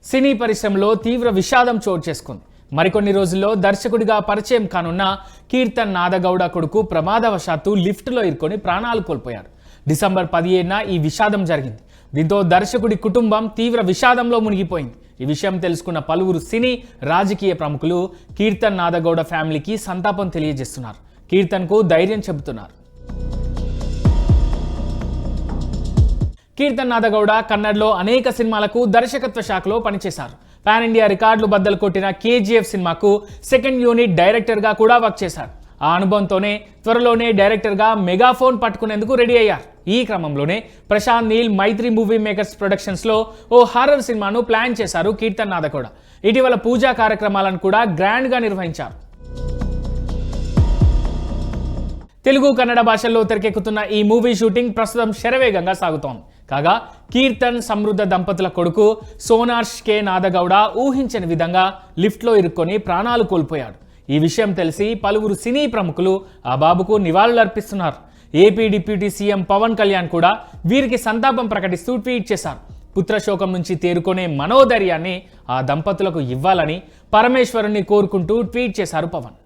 సినీ పరిశ్రమలో తీవ్ర విషాదం చోటు చేసుకుంది. మరికొన్ని రోజుల్లో దర్శకుడిగా పరిచయం కానున్న కీర్తన్ నాదగౌడ కొడుకు ప్రమాదవశాత్తు లిఫ్ట్లో ఇరుకొని ప్రాణాలు కోల్పోయారు. డిసెంబర్ 17న ఈ విషాదం జరిగింది. దీంతో దర్శకుడి కుటుంబం తీవ్ర విషాదంలో మునిగిపోయింది. ఈ విషయం తెలుసుకున్న పలువురు సినీ రాజకీయ ప్రముఖులు కీర్తన్ నాదగౌడ ఫ్యామిలీకి సంతాపం తెలియజేస్తున్నారు. కీర్తన్కు ధైర్యం చెబుతున్నారు. కీర్తన్ నాదగౌడ కన్నడలో అనేక సినిమాలకు దర్శకత్వ శాఖలో పనిచేశారు. పాన్ ఇండియా రికార్డులు బద్దలు కొట్టిన కేజీఎఫ్ సినిమాకు సెకండ్ యూనిట్ డైరెక్టర్గా కూడా వర్క్ చేశారు. ఆ అనుభవంతోనే త్వరలోనే డైరెక్టర్గా మెగాఫోన్ పట్టుకునేందుకు రెడీ అయ్యారు. ఈ క్రమంలోనే ప్రశాంత్ నీల్ మైత్రి మూవీ మేకర్స్ ప్రొడక్షన్స్లో ఓ హారర్ సినిమాను ప్లాన్ చేశారు కీర్తన్ నాదగౌడ. ఇటీవల పూజా కార్యక్రమాలను కూడా గ్రాండ్గా నిర్వహించారు. తెలుగు కన్నడ భాషల్లో తెరకెక్కుతున్న ఈ మూవీ షూటింగ్ ప్రస్తుతం శరవేగంగా సాగుతోంది. కాగా కీర్తన్ సమృద్ధ దంపతుల కొడుకు సోనార్ష్ కే నాదగౌడ ఊహించని విధంగా లిఫ్ట్లో ఇరుక్కొని ప్రాణాలు కోల్పోయాడు. ఈ విషయం తెలిసి పలువురు సినీ ప్రముఖులు ఆ బాబుకు నివాళులర్పిస్తున్నారు. AP deputy CM Pawan Kalyan కూడా వీరికి సంతాపం ప్రకటిస్తూ ట్వీట్ చేశారు. పుత్రశోకం నుంచి తేరుకునే మనోధైర్యాన్ని ఆ దంపతులకు ఇవ్వాలని పరమేశ్వరుని కోరుకుంటూ ట్వీట్ చేశారు పవన్.